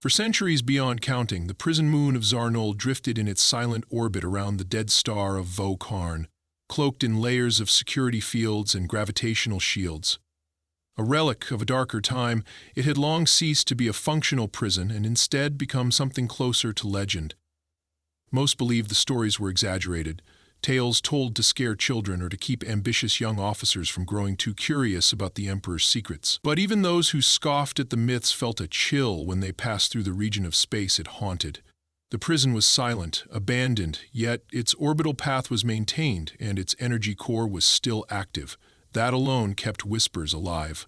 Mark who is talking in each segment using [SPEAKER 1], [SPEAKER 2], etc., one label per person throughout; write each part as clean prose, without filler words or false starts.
[SPEAKER 1] For centuries beyond counting, the prison moon of Zarnul drifted in its silent orbit around the dead star of Vo-Karn, cloaked in layers of security fields and gravitational shields. A relic of a darker time, it had long ceased to be a functional prison and instead become something closer to legend. Most believed the stories were exaggerated, tales told to scare children or to keep ambitious young officers from growing too curious about the Emperor's secrets. But even those who scoffed at the myths felt a chill when they passed through the region of space it haunted. The prison was silent, abandoned, yet its orbital path was maintained and its energy core was still active. That alone kept whispers alive.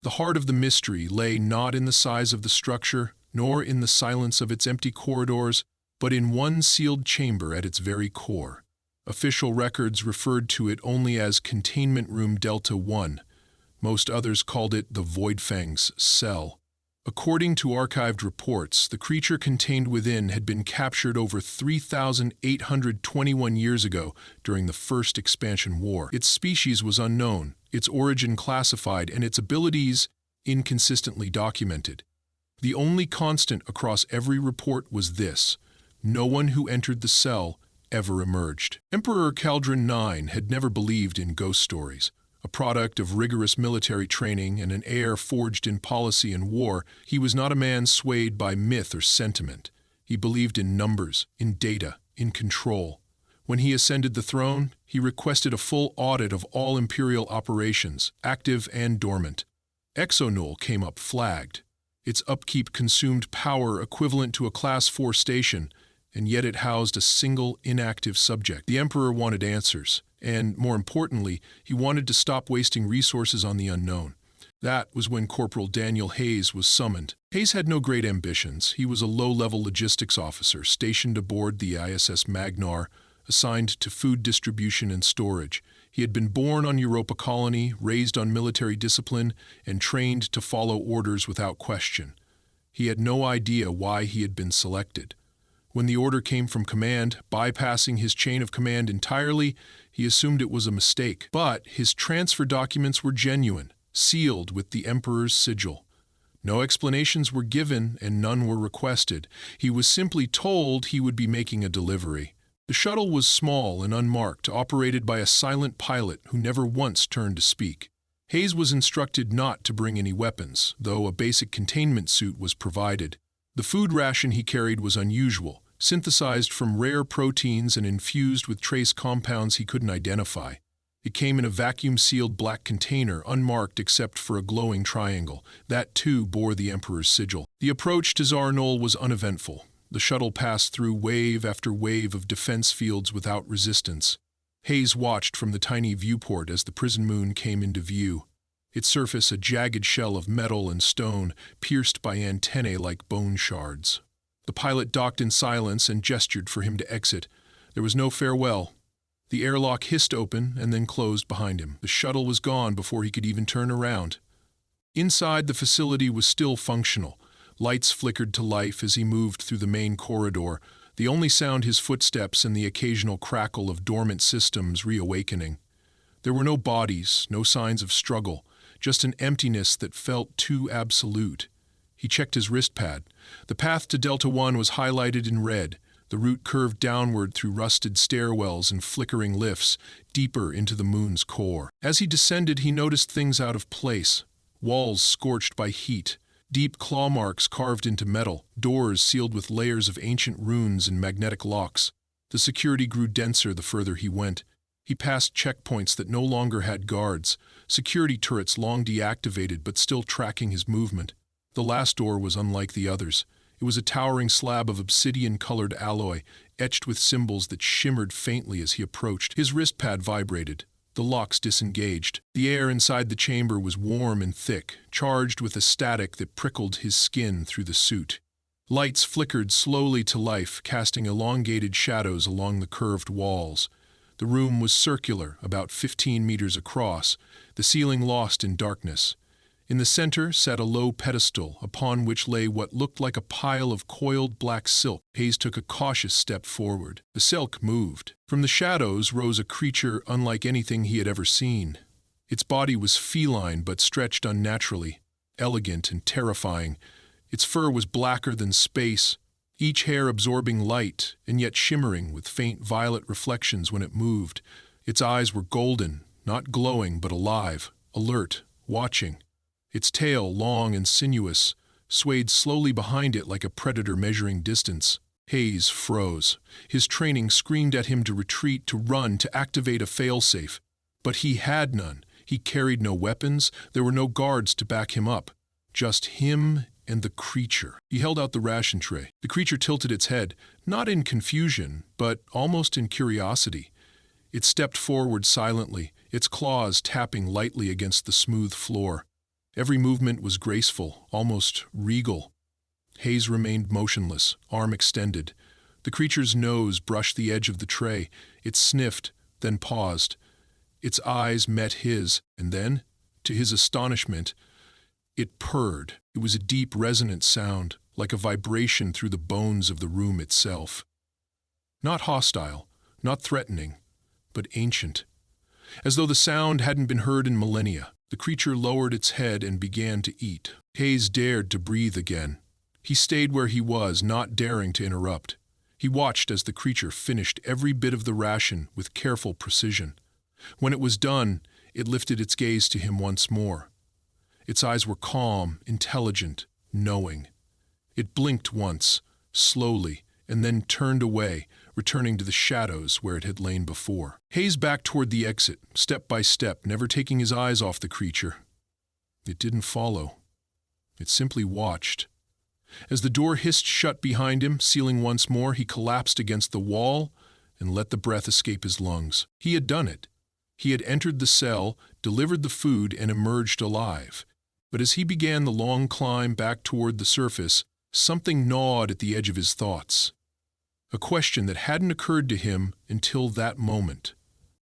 [SPEAKER 1] The heart of the mystery lay not in the size of the structure, nor in the silence of its empty corridors, but in one sealed chamber at its very core. Official records referred to it only as Containment Room Delta 1. Most others called it the Voidfang's cell. According to archived reports, the creature contained within had been captured over 3,821 years ago during the First Expansion War. Its species was unknown, its origin classified, and its abilities inconsistently documented. The only constant across every report was this: no one who entered the cell ever emerged. Emperor Caldron IX had never believed in ghost stories. A product of rigorous military training and an heir forged in policy and war, he was not a man swayed by myth or sentiment. He believed in numbers, in data, in control. When he ascended the throne, he requested a full audit of all imperial operations, active and dormant. Exonul came up flagged. Its upkeep consumed power equivalent to a Class 4 station, and yet it housed a single inactive subject. The Emperor wanted answers, and, more importantly, he wanted to stop wasting resources on the unknown. That was when Corporal Daniel Hayes was summoned. Hayes had no great ambitions. He was a low-level logistics officer stationed aboard the ISS Magnar, assigned to food distribution and storage. He had been born on Europa Colony, raised on military discipline, and trained to follow orders without question. He had no idea why he had been selected. When the order came from command, bypassing his chain of command entirely, he assumed it was a mistake. But his transfer documents were genuine, sealed with the Emperor's sigil. No explanations were given and none were requested. He was simply told he would be making a delivery. The shuttle was small and unmarked, operated by a silent pilot who never once turned to speak. Hayes was instructed not to bring any weapons, though a basic containment suit was provided. The food ration he carried was unusual, synthesized from rare proteins and infused with trace compounds he couldn't identify. It came in a vacuum-sealed black container, unmarked except for a glowing triangle. That, too, bore the Emperor's sigil. The approach to Zarnul was uneventful. The shuttle passed through wave after wave of defense fields without resistance. Hayes watched from the tiny viewport as the prison moon came into view. Its surface a jagged shell of metal and stone, pierced by antennae like bone shards. The pilot docked in silence and gestured for him to exit. There was no farewell. The airlock hissed open and then closed behind him. The shuttle was gone before he could even turn around. Inside, the facility was still functional. Lights flickered to life as he moved through the main corridor, the only sound his footsteps and the occasional crackle of dormant systems reawakening. There were no bodies, no signs of struggle, just an emptiness that felt too absolute. He checked his wrist pad. The path to Delta 1 was highlighted in red. The route curved downward through rusted stairwells and flickering lifts, deeper into the moon's core. As he descended, he noticed things out of place. Walls scorched by heat, deep claw marks carved into metal, doors sealed with layers of ancient runes and magnetic locks. The security grew denser the further he went. He passed checkpoints that no longer had guards, security turrets long deactivated but still tracking his movement. The last door was unlike the others. It was a towering slab of obsidian-colored alloy, etched with symbols that shimmered faintly as he approached. His wrist pad vibrated. The locks disengaged. The air inside the chamber was warm and thick, charged with a static that prickled his skin through the suit. Lights flickered slowly to life, casting elongated shadows along the curved walls. The room was circular, about 15 meters across, the ceiling lost in darkness. In the center sat a low pedestal, upon which lay what looked like a pile of coiled black silk. Hayes took a cautious step forward. The silk moved. From the shadows rose a creature unlike anything he had ever seen. Its body was feline but stretched unnaturally, elegant and terrifying. Its fur was blacker than space, each hair absorbing light and yet shimmering with faint violet reflections when it moved. Its eyes were golden, not glowing but alive, alert, watching. Its tail, long and sinuous, swayed slowly behind it like a predator measuring distance. Hayes froze. His training screamed at him to retreat, to run, to activate a failsafe. But he had none. He carried no weapons. There were no guards to back him up. Just him and the creature. He held out the ration tray. The creature tilted its head, not in confusion, but almost in curiosity. It stepped forward silently, its claws tapping lightly against the smooth floor. Every movement was graceful, almost regal. Hayes remained motionless, arm extended. The creature's nose brushed the edge of the tray. It sniffed, then paused. Its eyes met his, and then, to his astonishment, it purred. It was a deep, resonant sound, like a vibration through the bones of the room itself. Not hostile, not threatening, but ancient. As though the sound hadn't been heard in millennia, the creature lowered its head and began to eat. Hayes dared to breathe again. He stayed where he was, not daring to interrupt. He watched as the creature finished every bit of the ration with careful precision. When it was done, it lifted its gaze to him once more. Its eyes were calm, intelligent, knowing. It blinked once, slowly, and then turned away, returning to the shadows where it had lain before. Hayes backed toward the exit, step by step, never taking his eyes off the creature. It didn't follow. It simply watched. As the door hissed shut behind him, sealing once more, he collapsed against the wall and let the breath escape his lungs. He had done it. He had entered the cell, delivered the food, and emerged alive. But as he began the long climb back toward the surface, something gnawed at the edge of his thoughts. A question that hadn't occurred to him until that moment.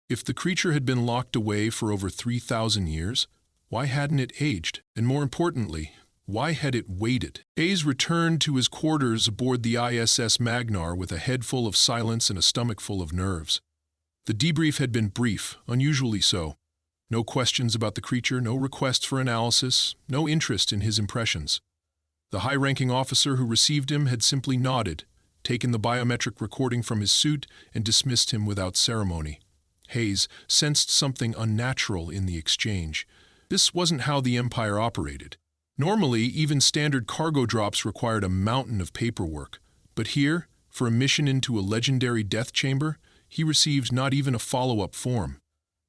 [SPEAKER 1] If the creature had been locked away for over 3,000 years, why hadn't it aged? And more importantly, why had it waited? Hayes returned to his quarters aboard the ISS Magnar with a head full of silence and a stomach full of nerves. The debrief had been brief, unusually so. No questions about the creature, no requests for analysis, no interest in his impressions. The high-ranking officer who received him had simply nodded, taken the biometric recording from his suit, and dismissed him without ceremony. Hayes sensed something unnatural in the exchange. This wasn't how the Empire operated. Normally, even standard cargo drops required a mountain of paperwork. But here, for a mission into a legendary death chamber, he received not even a follow-up form.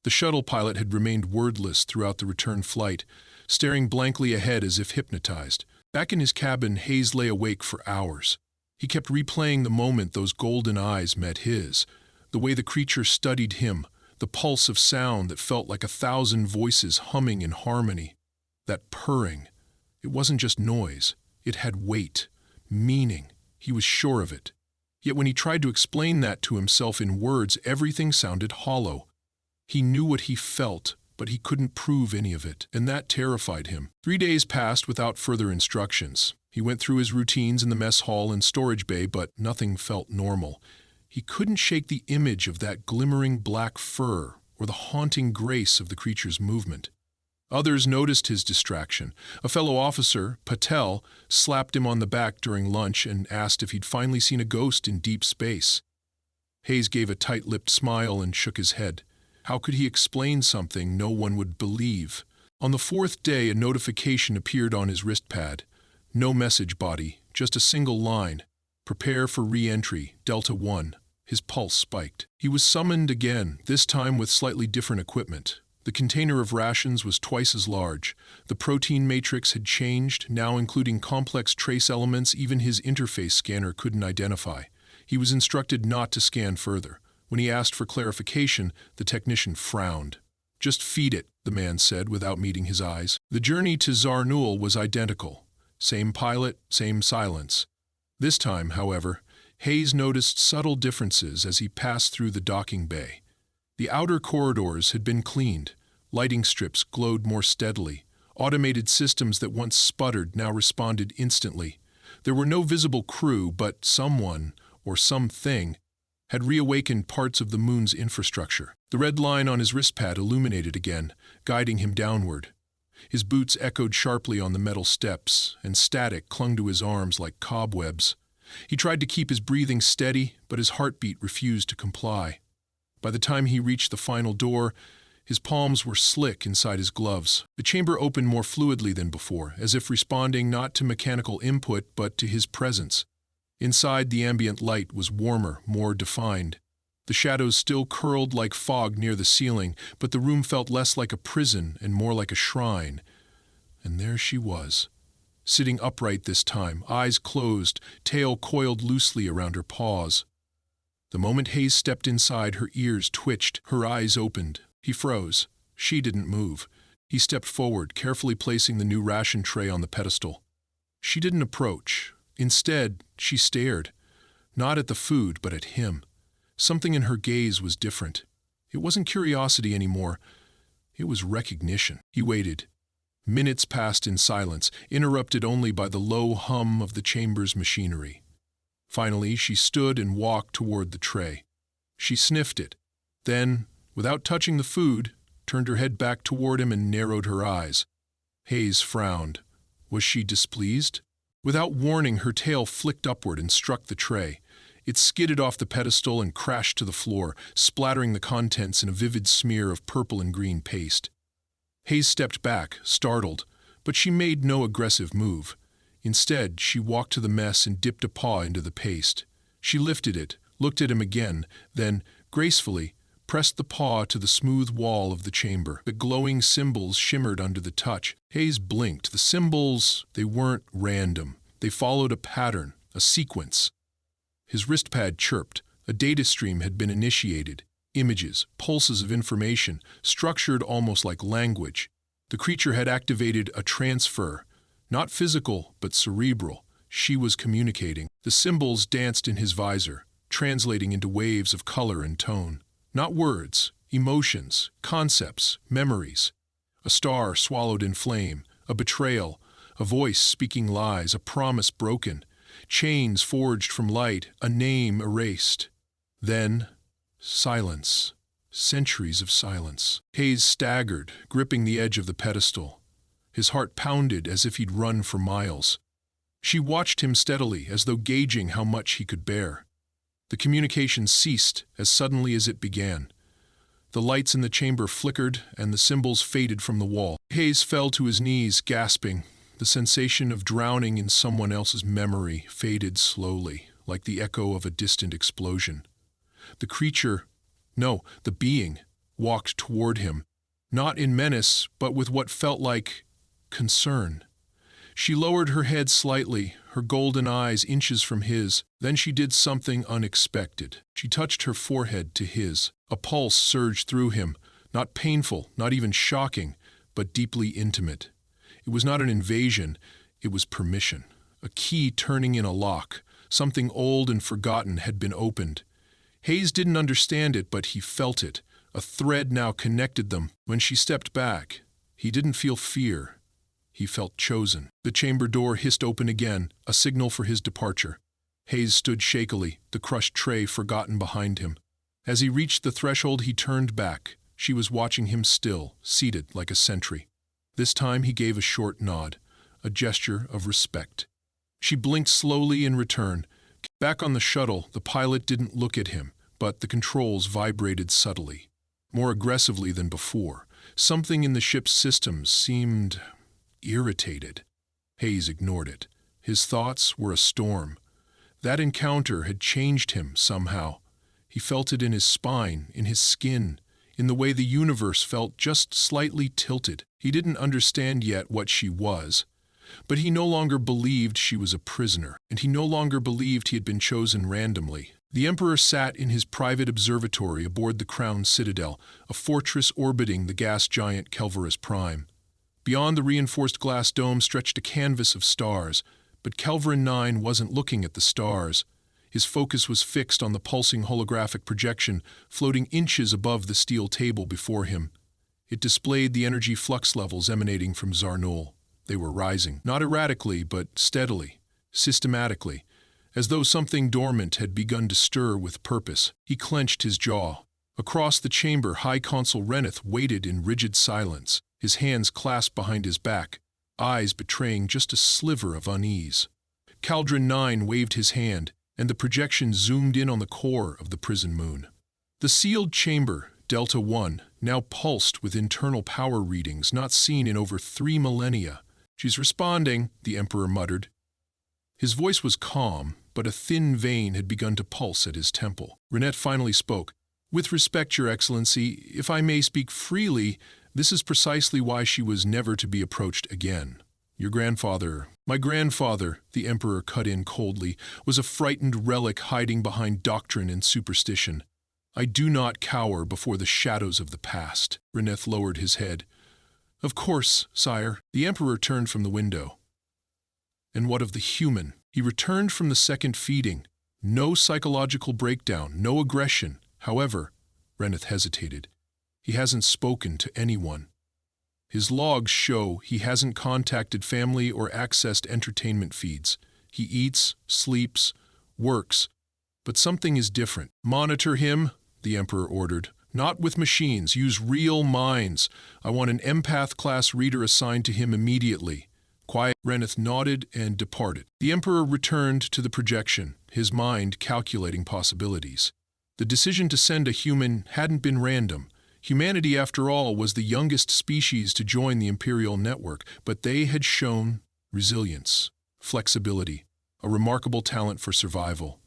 [SPEAKER 1] The shuttle pilot had remained wordless throughout the return flight, staring blankly ahead as if hypnotized. Back in his cabin, Hayes lay awake for hours. He kept replaying the moment those golden eyes met his, the way the creature studied him, the pulse of sound that felt like 1,000 voices humming in harmony. That purring. It wasn't just noise. It had weight, meaning. He was sure of it. Yet when he tried to explain that to himself in words, everything sounded hollow. He knew what he felt, but he couldn't prove any of it, and that terrified him. 3 days passed without further instructions. He went through his routines in the mess hall and storage bay, but nothing felt normal. He couldn't shake the image of that glimmering black fur or the haunting grace of the creature's movement. Others noticed his distraction. A fellow officer, Patel, slapped him on the back during lunch and asked if he'd finally seen a ghost in deep space. Hayes gave a tight-lipped smile and shook his head. How could he explain something no one would believe? On the 4th day, a notification appeared on his wrist pad. No message body, just a single line. Prepare for re-entry, Delta 1. His pulse spiked. He was summoned again, this time with slightly different equipment. The container of rations was twice as large. The protein matrix had changed, now including complex trace elements even his interface scanner couldn't identify. He was instructed not to scan further. When he asked for clarification, the technician frowned. "Just feed it," the man said without meeting his eyes. The journey to Zarnul was identical. Same pilot, same silence. This time, however, Hayes noticed subtle differences as he passed through the docking bay. The outer corridors had been cleaned. Lighting strips glowed more steadily. Automated systems that once sputtered now responded instantly. There were no visible crew, but someone, or something, had reawakened parts of the moon's infrastructure. The red line on his wristpad illuminated again, guiding him downward. His boots echoed sharply on the metal steps, and static clung to his arms like cobwebs. He tried to keep his breathing steady, but his heartbeat refused to comply. By the time he reached the final door, his palms were slick inside his gloves. The chamber opened more fluidly than before, as if responding not to mechanical input but to his presence. Inside, the ambient light was warmer, more defined. The shadows still curled like fog near the ceiling, but the room felt less like a prison and more like a shrine. And there she was, sitting upright this time, eyes closed, tail coiled loosely around her paws. The moment Hayes stepped inside, her ears twitched, her eyes opened. He froze. She didn't move. He stepped forward, carefully placing the new ration tray on the pedestal. She didn't approach. Instead, she stared, not at the food, but at him. Something in her gaze was different. It wasn't curiosity anymore. It was recognition. He waited. Minutes passed in silence, interrupted only by the low hum of the chamber's machinery. Finally, she stood and walked toward the tray. She sniffed it. Then, without touching the food, turned her head back toward him and narrowed her eyes. Hayes frowned. Was she displeased? Without warning, her tail flicked upward and struck the tray. It skidded off the pedestal and crashed to the floor, splattering the contents in a vivid smear of purple and green paste. Hayes stepped back, startled, but she made no aggressive move. Instead, she walked to the mess and dipped a paw into the paste. She lifted it, looked at him again, then, gracefully, pressed the paw to the smooth wall of the chamber. The glowing symbols shimmered under the touch. Hayes blinked. The symbols, they weren't random. They followed a pattern, a sequence. His wristpad chirped. A data stream had been initiated. Images, pulses of information, structured almost like language. The creature had activated a transfer, not physical, but cerebral. She was communicating. The symbols danced in his visor, translating into waves of color and tone. Not words, emotions, concepts, memories. A star swallowed in flame, a betrayal, a voice speaking lies, a promise broken. Chains forged from light, a name erased. Then, silence. Centuries of silence. Hayes staggered, gripping the edge of the pedestal. His heart pounded as if he'd run for miles. She watched him steadily, as though gauging how much he could bear. The communication ceased as suddenly as it began. The lights in the chamber flickered, and the symbols faded from the wall. Hayes fell to his knees, gasping. The sensation of drowning in someone else's memory faded slowly, like the echo of a distant explosion. The creature, no, the being, walked toward him, not in menace, but with what felt like concern. She lowered her head slightly, her golden eyes inches from his. Then she did something unexpected. She touched her forehead to his. A pulse surged through him, not painful, not even shocking, but deeply intimate. It was not an invasion, it was permission. A key turning in a lock. Something old and forgotten had been opened. Hayes didn't understand it, but he felt it. A thread now connected them. When she stepped back, he didn't feel fear. He felt chosen. The chamber door hissed open again, a signal for his departure. Hayes stood shakily, the crushed tray forgotten behind him. As he reached the threshold, he turned back. She was watching him still, seated like a sentry. This time he gave a short nod, a gesture of respect. She blinked slowly in return. Back on the shuttle, the pilot didn't look at him, but the controls vibrated subtly, more aggressively than before. Something in the ship's systems seemed irritated. Hayes ignored it. His thoughts were a storm. That encounter had changed him somehow. He felt it in his spine, in his skin, in the way the universe felt just slightly tilted. He didn't understand yet what she was, but he no longer believed she was a prisoner, and he no longer believed he had been chosen randomly. The Emperor sat in his private observatory aboard the Crown Citadel, a fortress orbiting the gas giant Kelvarus Prime. Beyond the reinforced glass dome stretched a canvas of stars, but Kelvarin 9 wasn't looking at the stars. His focus was fixed on the pulsing holographic projection floating inches above the steel table before him. It displayed the energy flux levels emanating from Zarnul. They were rising, not erratically, but steadily, systematically, as though something dormant had begun to stir with purpose. He clenched his jaw. Across the chamber, High Consul Reneth waited in rigid silence. his hands clasped behind his back, eyes betraying just a sliver of unease. Cauldron 9 waved his hand, and the projection zoomed in on the core of the prison moon. The sealed chamber, Delta 1, now pulsed with internal power readings not seen in over 3 millennia. "She's responding," the Emperor muttered. His voice was calm, but a thin vein had begun to pulse at his temple. Renette finally spoke. "With respect, Your Excellency, if I may speak freely, this is precisely why she was never to be approached again. Your grandfather—" "My grandfather," the Emperor cut in coldly, "was a frightened relic hiding behind doctrine and superstition. I do not cower before the shadows of the past." Reneth lowered his head. "Of course, sire." The Emperor turned from the window. "And what of the human?" He returned from the second feeding. No psychological breakdown, no aggression. However, Reneth hesitated. He hasn't spoken to anyone. His logs show he hasn't contacted family or accessed entertainment feeds. He eats, sleeps, works. But something is different. "Monitor him," the Emperor ordered. "Not with machines. Use real minds. I want an empath-class reader assigned to him immediately." Quiet. Reneth nodded and departed. The Emperor returned to the projection, his mind calculating possibilities. The decision to send a human hadn't been random. Humanity, after all, was the youngest species to join the Imperial network, but they had shown resilience, flexibility, a remarkable talent for survival.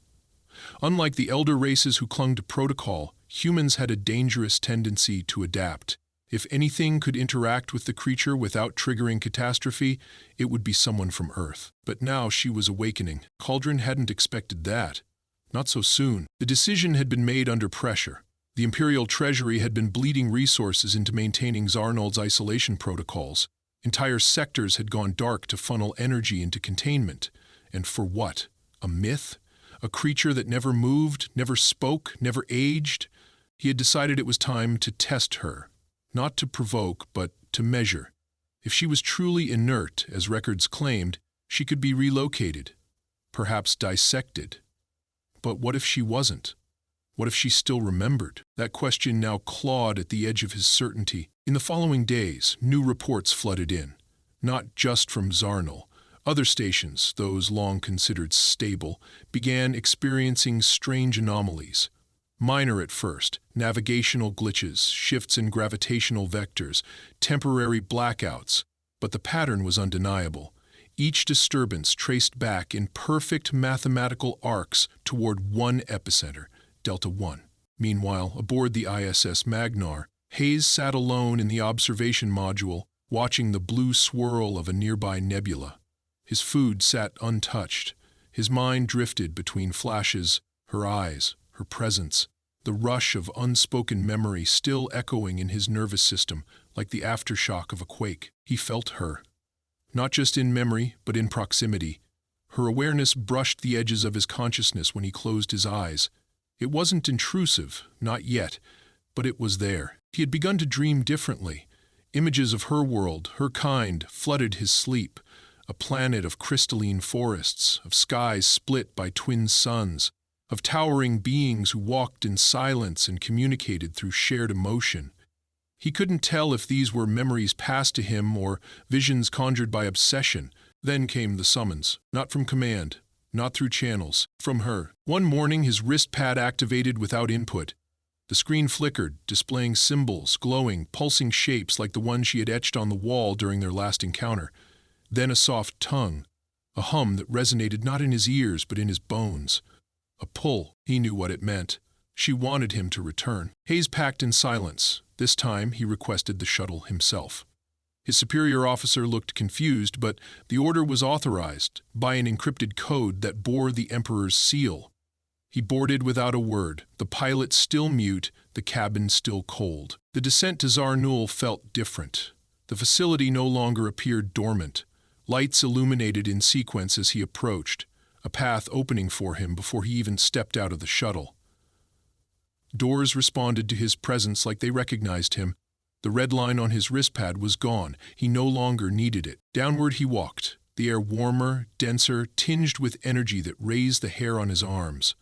[SPEAKER 1] Unlike the elder races who clung to protocol, humans had a dangerous tendency to adapt. If anything could interact with the creature without triggering catastrophe, it would be someone from Earth. But now she was awakening. Cauldron hadn't expected that. Not so soon. The decision had been made under pressure. The Imperial Treasury had been bleeding resources into maintaining Zarnold's isolation protocols. Entire sectors had gone dark to funnel energy into containment. And for what? A myth? A creature that never moved, never spoke, never aged? He had decided it was time to test her. Not to provoke, but to measure. If she was truly inert, as records claimed, she could be relocated, perhaps dissected. But what if she wasn't? What if she still remembered? That question now clawed at the edge of his certainty. In the following days, new reports flooded in. Not just from Zarnal. Other stations, those long considered stable, began experiencing strange anomalies. Minor at first, navigational glitches, shifts in gravitational vectors, temporary blackouts, but the pattern was undeniable. Each disturbance traced back in perfect mathematical arcs toward one epicenter, Delta 1. Meanwhile, aboard the ISS Magnar, Hayes sat alone in the observation module, watching the blue swirl of a nearby nebula. His food sat untouched. His mind drifted between flashes, her eyes, her presence, the rush of unspoken memory still echoing in his nervous system like the aftershock of a quake. He felt her. Not just in memory, but in proximity. Her awareness brushed the edges of his consciousness when he closed his eyes. It wasn't intrusive, not yet, but it was there. He had begun to dream differently. Images of her world, her kind, flooded his sleep. A planet of crystalline forests, of skies split by twin suns, of towering beings who walked in silence and communicated through shared emotion. He couldn't tell if these were memories passed to him or visions conjured by obsession. Then came the summons, not from command, not through channels, from her. One morning his wrist pad activated without input. The screen flickered, displaying symbols, glowing, pulsing shapes like the one she had etched on the wall during their last encounter. Then a soft tongue, a hum that resonated not in his ears but in his bones. A pull, he knew what it meant. She wanted him to return. Hayes packed in silence. This time he requested the shuttle himself. His superior officer looked confused, but the order was authorized by an encrypted code that bore the Emperor's seal. He boarded without a word, the pilot still mute, the cabin still cold. The descent to Zarnul felt different. The facility no longer appeared dormant. Lights illuminated in sequence as he approached, a path opening for him before he even stepped out of the shuttle. Doors responded to his presence like they recognized him. The red line on his wristpad was gone. He no longer needed it. Downward he walked, the air warmer, denser, tinged with energy that raised the hair on his arms.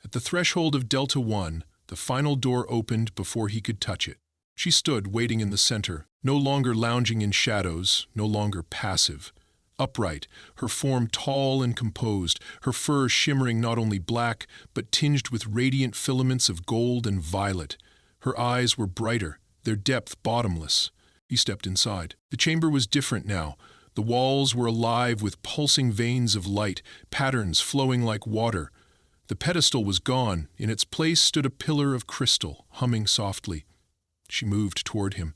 [SPEAKER 1] At the threshold of Delta 1, the final door opened before he could touch it. She stood, waiting in the center, no longer lounging in shadows, no longer passive. Upright, her form tall and composed, her fur shimmering not only black, but tinged with radiant filaments of gold and violet. Her eyes were brighter, their depth bottomless. He stepped inside. The chamber was different now. The walls were alive with pulsing veins of light, patterns flowing like water. The pedestal was gone. In its place stood a pillar of crystal, humming softly. She moved toward him.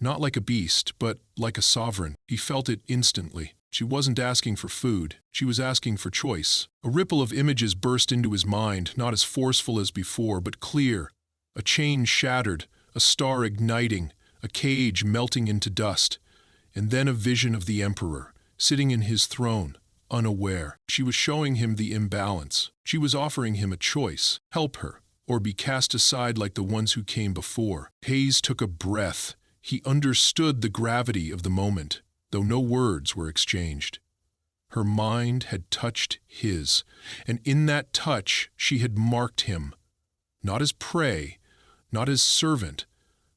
[SPEAKER 1] Not like a beast, but like a sovereign. He felt it instantly. She wasn't asking for food. She was asking for choice. A ripple of images burst into his mind, not as forceful as before, but clear. A chain shattered, a star igniting, a cage melting into dust. And then a vision of the Emperor, sitting in his throne, unaware. She was showing him the imbalance. She was offering him a choice. Help her, or be cast aside like the ones who came before. Hayes took a breath. He understood the gravity of the moment, though no words were exchanged. Her mind had touched his, and in that touch she had marked him, not as prey, not as servant,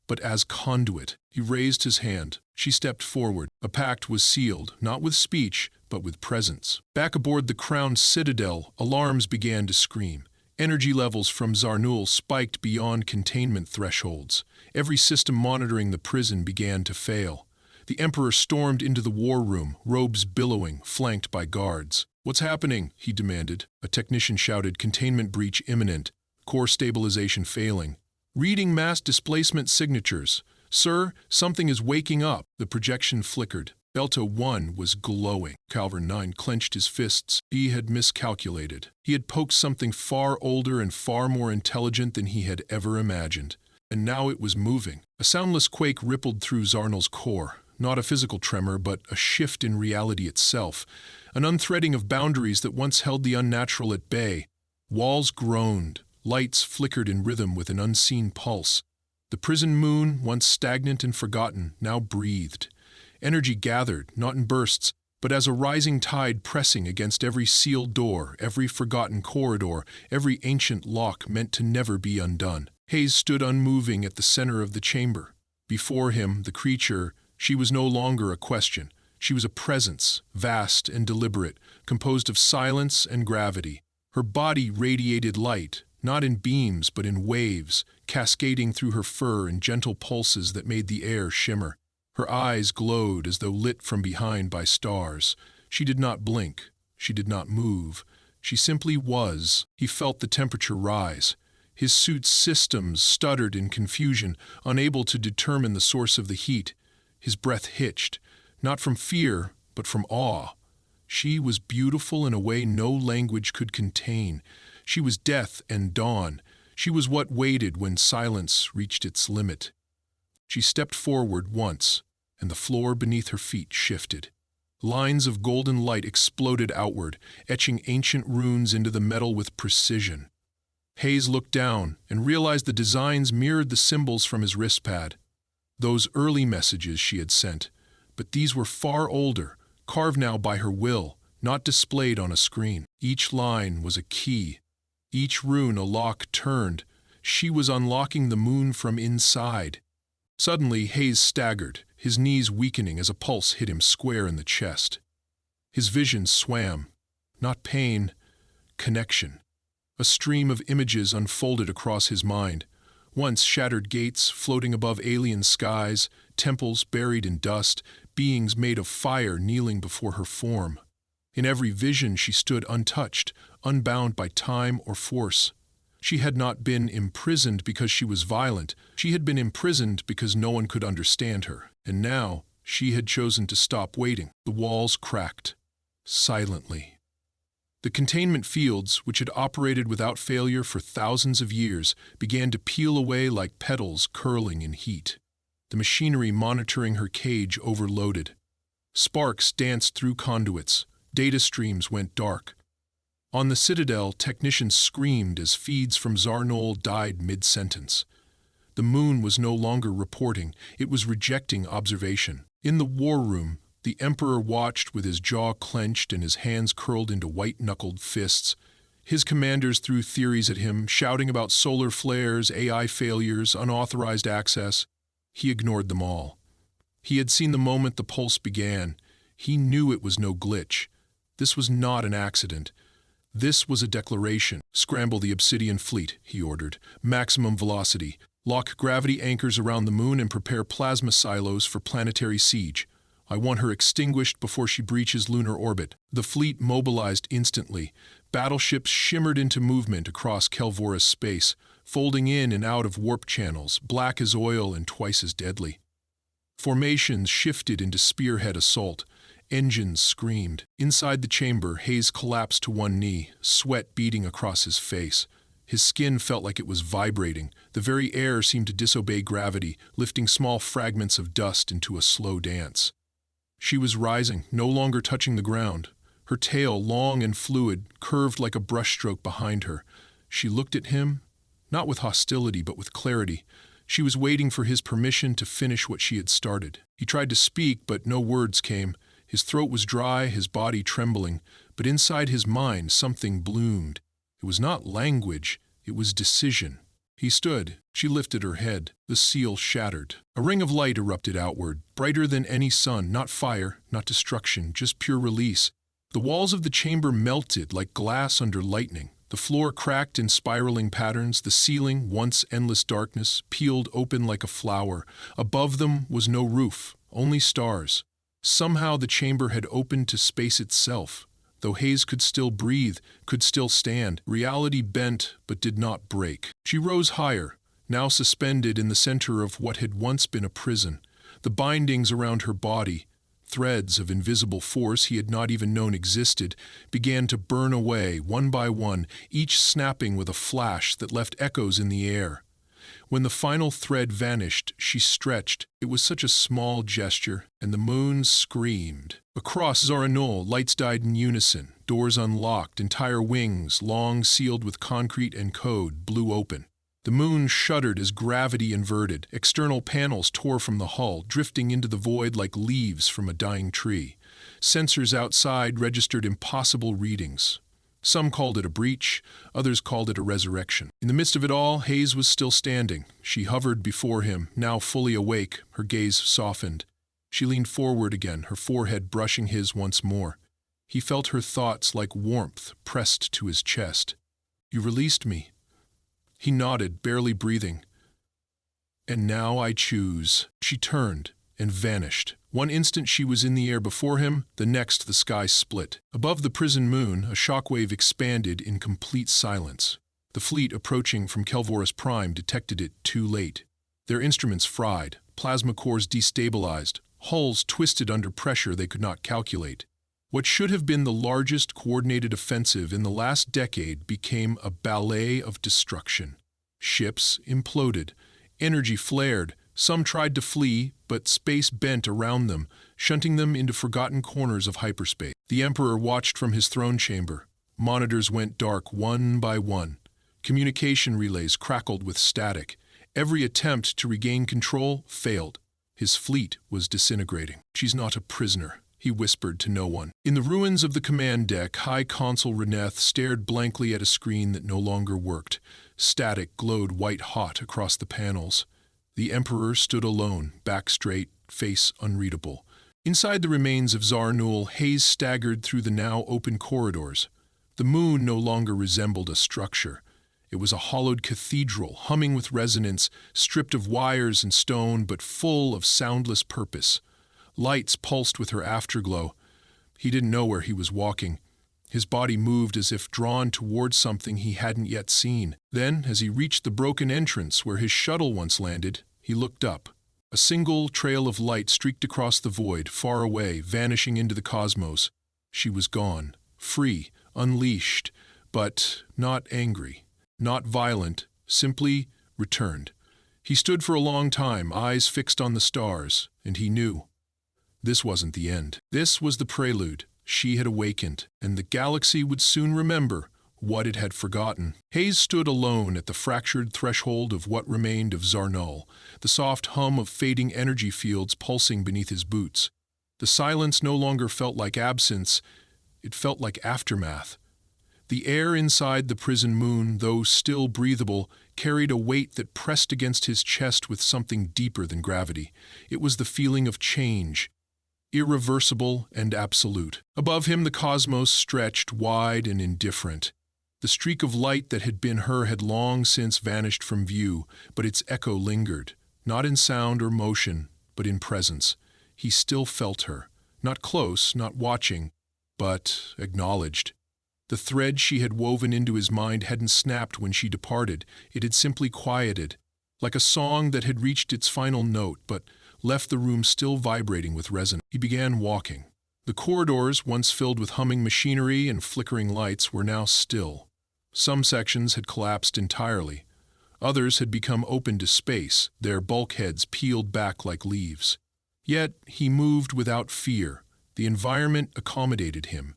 [SPEAKER 1] but as conduit. He raised his hand. She stepped forward. A pact was sealed, not with speech, but with presence. Back aboard the crowned citadel, alarms began to scream. Energy levels from Zarnul spiked beyond containment thresholds. Every system monitoring the prison began to fail. The Emperor stormed into the war room, robes billowing, flanked by guards. "What's happening?" he demanded. A technician shouted, "Containment breach imminent. Core stabilization failing. Reading mass displacement signatures. Sir, something is waking up." The projection flickered. Delta 1 was glowing. Calvin 9 clenched his fists. He had miscalculated. He had poked something far older and far more intelligent than he had ever imagined. And now it was moving. A soundless quake rippled through Zarnul's core. Not a physical tremor, but a shift in reality itself. An unthreading of boundaries that once held the unnatural at bay. Walls groaned. Lights flickered in rhythm with an unseen pulse. The prison moon, once stagnant and forgotten, now breathed. Energy gathered, not in bursts, but as a rising tide pressing against every sealed door, every forgotten corridor, every ancient lock meant to never be undone. Hayes stood unmoving at the center of the chamber. Before him, the creature, she was no longer a question. She was a presence, vast and deliberate, composed of silence and gravity. Her body radiated light, not in beams but in waves, cascading through her fur in gentle pulses that made the air shimmer. Her eyes glowed as though lit from behind by stars. She did not blink. She did not move. She simply was. He felt the temperature rise. His suit's systems stuttered in confusion, unable to determine the source of the heat. His breath hitched, not from fear, but from awe. She was beautiful in a way no language could contain. She was death and dawn. She was what waited when silence reached its limit. She stepped forward once, and the floor beneath her feet shifted. Lines of golden light exploded outward, etching ancient runes into the metal with precision. Hayes looked down and realized the designs mirrored the symbols from his wristpad. Those early messages she had sent, but these were far older, carved now by her will, not displayed on a screen. Each line was a key. Each rune a lock turned. She was unlocking the moon from inside. Suddenly, Hayes staggered, his knees weakening as a pulse hit him square in the chest. His vision swam. Not pain, connection. A stream of images unfolded across his mind. Once shattered gates floating above alien skies, temples buried in dust, beings made of fire kneeling before her form. In every vision she stood untouched, unbound by time or force. She had not been imprisoned because she was violent. She had been imprisoned because no one could understand her. And now she had chosen to stop waiting. The walls cracked. Silently. The containment fields, which had operated without failure for thousands of years, began to peel away like petals curling in heat. The machinery monitoring her cage overloaded. Sparks danced through conduits. Data streams went dark. On the Citadel, technicians screamed as feeds from Zarnul died mid-sentence. The moon was no longer reporting. It was rejecting observation. In the war room, the Emperor watched with his jaw clenched and his hands curled into white-knuckled fists. His commanders threw theories at him, shouting about solar flares, AI failures, unauthorized access. He ignored them all. He had seen the moment the pulse began. He knew it was no glitch. This was not an accident. This was a declaration. "Scramble the obsidian fleet," he ordered. "Maximum velocity. Lock gravity anchors around the moon and prepare plasma silos for planetary siege. I want her extinguished before she breaches lunar orbit." The fleet mobilized instantly. Battleships shimmered into movement across Kelvora's space, folding in and out of warp channels, black as oil and twice as deadly. Formations shifted into spearhead assault. Engines screamed. Inside the chamber, Hayes collapsed to one knee, sweat beading across his face. His skin felt like it was vibrating. The very air seemed to disobey gravity, lifting small fragments of dust into a slow dance. She was rising, no longer touching the ground. Her tail, long and fluid, curved like a brushstroke behind her. She looked at him, not with hostility but with clarity. She was waiting for his permission to finish what she had started. He tried to speak, but no words came. His throat was dry, his body trembling, but inside his mind something bloomed. It was not language, it was decision. He stood. She lifted her head. The seal shattered. A ring of light erupted outward, brighter than any sun, not fire, not destruction, just pure release. The walls of the chamber melted like glass under lightning. The floor cracked in spiraling patterns. The ceiling, once endless darkness, peeled open like a flower. Above them was no roof, only stars. Somehow the chamber had opened to space itself. Though Hayes could still breathe, could still stand, reality bent but did not break. She rose higher, now suspended in the center of what had once been a prison. The bindings around her body, threads of invisible force he had not even known existed, began to burn away one by one, each snapping with a flash that left echoes in the air. When the final thread vanished, she stretched. It was such a small gesture, and the moon screamed. Across Zaranul, lights died in unison. Doors unlocked, entire wings, long sealed with concrete and code, blew open. The moon shuddered as gravity inverted. External panels tore from the hull, drifting into the void like leaves from a dying tree. Sensors outside registered impossible readings. Some called it a breach, others called it a resurrection. In the midst of it all, Hayes was still standing. She hovered before him, now fully awake, her gaze softened. She leaned forward again, her forehead brushing his once more. He felt her thoughts like warmth pressed to his chest. "You released me." He nodded, barely breathing. "And now I choose." She turned and vanished. One instant she was in the air before him, the next the sky split. Above the prison moon, a shockwave expanded in complete silence. The fleet approaching from Kelvora's Prime detected it too late. Their instruments fried, plasma cores destabilized, hulls twisted under pressure they could not calculate. What should have been the largest coordinated offensive in the last decade became a ballet of destruction. Ships imploded, energy flared, some tried to flee, but space bent around them, shunting them into forgotten corners of hyperspace. The Emperor watched from his throne chamber. Monitors went dark one by one. Communication relays crackled with static. Every attempt to regain control failed. His fleet was disintegrating. "She's not a prisoner," he whispered to no one. In the ruins of the command deck, High Consul Reneth stared blankly at a screen that no longer worked. Static glowed white-hot across the panels. The Emperor stood alone, back straight, face unreadable. Inside the remains of Zaranul, Hayes staggered through the now open corridors. The moon no longer resembled a structure. It was a hollowed cathedral, humming with resonance, stripped of wires and stone, but full of soundless purpose. Lights pulsed with her afterglow. He didn't know where he was walking. His body moved as if drawn towards something he hadn't yet seen. Then, as he reached the broken entrance where his shuttle once landed, he looked up. A single trail of light streaked across the void, far away, vanishing into the cosmos. She was gone, free, unleashed, but not angry, not violent, simply returned. He stood for a long time, eyes fixed on the stars, and he knew. This wasn't the end. This was the prelude. She had awakened, and the galaxy would soon remember what it had forgotten. Hayes stood alone at the fractured threshold of what remained of Zaranul, the soft hum of fading energy fields pulsing beneath his boots. The silence no longer felt like absence, it felt like aftermath. The air inside the prison moon, though still breathable, carried a weight that pressed against his chest with something deeper than gravity. It was the feeling of change, irreversible and absolute. Above him the cosmos stretched wide and indifferent. The streak of light that had been her had long since vanished from view, but its echo lingered, not in sound or motion, but in presence. He still felt her, not close, not watching, but acknowledged. The thread she had woven into his mind hadn't snapped when she departed. It had simply quieted, like a song that had reached its final note but left the room still vibrating with resonance. He began walking. The corridors, once filled with humming machinery and flickering lights, were now still. Some sections had collapsed entirely. Others had become open to space, their bulkheads peeled back like leaves. Yet he moved without fear. The environment accommodated him.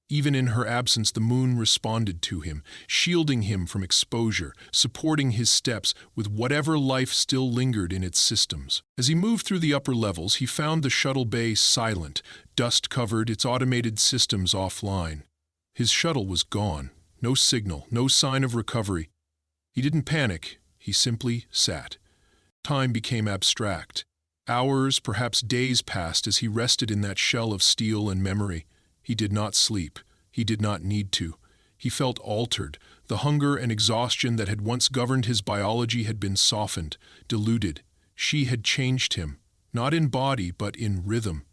[SPEAKER 1] Even in her absence, the moon responded to him, shielding him from exposure, supporting his steps with whatever life still lingered in its systems. As he moved through the upper levels, he found the shuttle bay silent, dust-covered, its automated systems offline. His shuttle was gone. No signal, no sign of recovery. He didn't panic. He simply sat. Time became abstract. Hours, perhaps days passed as he rested in that shell of steel and memory. He did not sleep. He did not need to. He felt altered. The hunger and exhaustion that had once governed his biology had been softened, diluted. She had changed him, not in body, but in rhythm.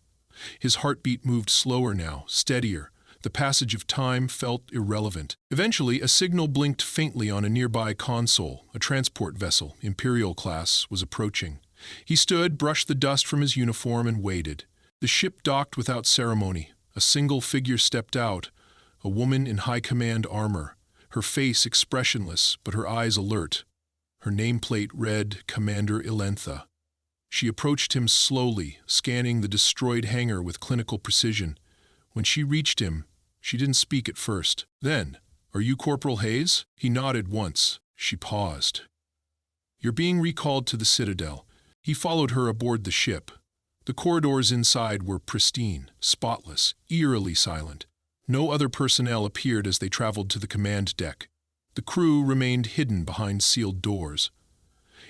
[SPEAKER 1] His heartbeat moved slower now, steadier. The passage of time felt irrelevant. Eventually, a signal blinked faintly on a nearby console. A transport vessel, Imperial class, was approaching. He stood, brushed the dust from his uniform, and waited. The ship docked without ceremony. A single figure stepped out, a woman in high command armor, her face expressionless but her eyes alert. Her nameplate read Commander Ilentha. She approached him slowly, scanning the destroyed hangar with clinical precision. When she reached him, she didn't speak at first. Then, "Are you Corporal Hayes?" He nodded once. She paused. "You're being recalled to the Citadel." He followed her aboard the ship. The corridors inside were pristine, spotless, eerily silent. No other personnel appeared as they traveled to the command deck. The crew remained hidden behind sealed doors.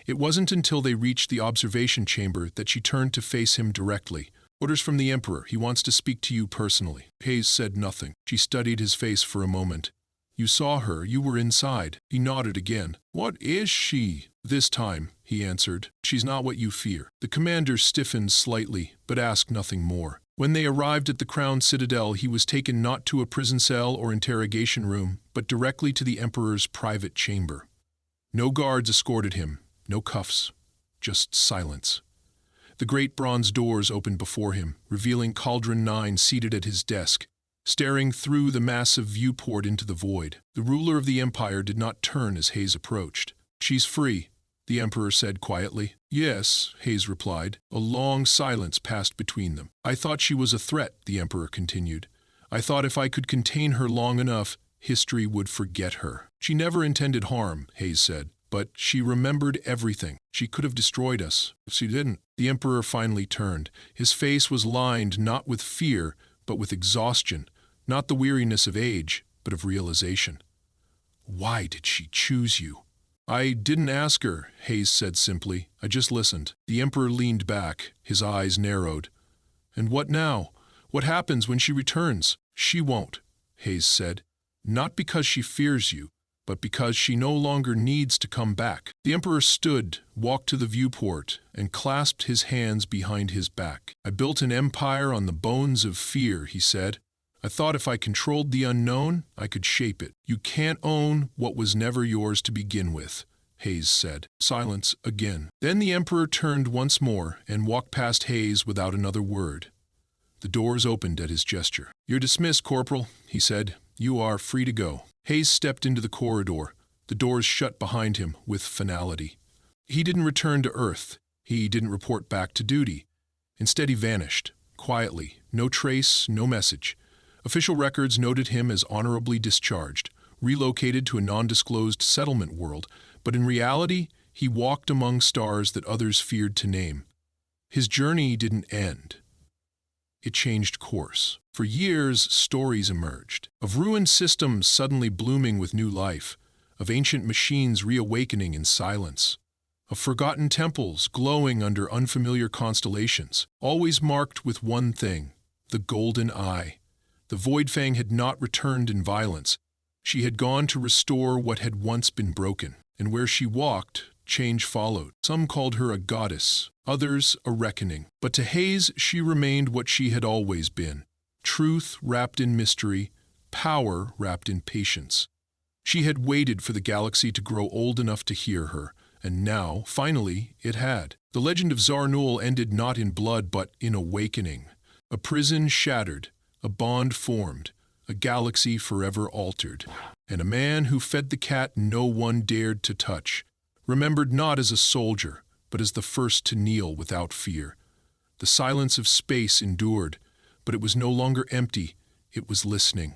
[SPEAKER 1] It wasn't until they reached the observation chamber that she turned to face him directly. "Orders from the Emperor. He wants to speak to you personally." Hayes said nothing. She studied his face for a moment. "You saw her. You were inside." He nodded again. "What is she?" "This time," he answered, "she's not what you fear." The commander stiffened slightly, but asked nothing more. When they arrived at the Crown Citadel, he was taken not to a prison cell or interrogation room, but directly to the Emperor's private chamber. No guards escorted him, no cuffs, just silence. The great bronze doors opened before him, revealing Cauldron 9 seated at his desk, staring through the massive viewport into the void. The ruler of the Empire did not turn as Hayes approached. "She's free," the Emperor said quietly. "Yes," Hayes replied. A long silence passed between them. "I thought she was a threat," the Emperor continued. "I thought if I could contain her long enough, history would forget her." "She never intended harm," Hayes said. "But she remembered everything. She could have destroyed us. She didn't." The Emperor finally turned. His face was lined not with fear, but with exhaustion, not the weariness of age, but of realization. "Why did she choose you?" "I didn't ask her," Hayes said simply. "I just listened." The Emperor leaned back, his eyes narrowed. "And what now? What happens when she returns?" "She won't," Hayes said. "Not because she fears you, but because she no longer needs to come back." The Emperor stood, walked to the viewport, and clasped his hands behind his back. "I built an empire on the bones of fear," he said. "I thought if I controlled the unknown, I could shape it." "You can't own what was never yours to begin with," Hayes said. Silence again. Then the Emperor turned once more and walked past Hayes without another word. The doors opened at his gesture. "You're dismissed, Corporal," he said. "You are free to go." Hayes stepped into the corridor. The doors shut behind him with finality. He didn't return to Earth. He didn't report back to duty. Instead, he vanished, quietly, no trace, no message. Official records noted him as honorably discharged, relocated to a nondisclosed settlement world, but in reality, he walked among stars that others feared to name. His journey didn't end. It changed course. For years, stories emerged, of ruined systems suddenly blooming with new life, of ancient machines reawakening in silence, of forgotten temples glowing under unfamiliar constellations, always marked with one thing: the golden eye. The Voidfang had not returned in violence. She had gone to restore what had once been broken, and where she walked, change followed. Some called her a goddess, others a reckoning. But to Hayes she remained what she had always been: truth wrapped in mystery, power wrapped in patience. She had waited for the galaxy to grow old enough to hear her, and now, finally, it had. The legend of Zarnul ended not in blood but in awakening. A prison shattered, a bond formed, a galaxy forever altered. And a man who fed the cat no one dared to touch, remembered not as a soldier, but as the first to kneel without fear. The silence of space endured, but it was no longer empty, it was listening.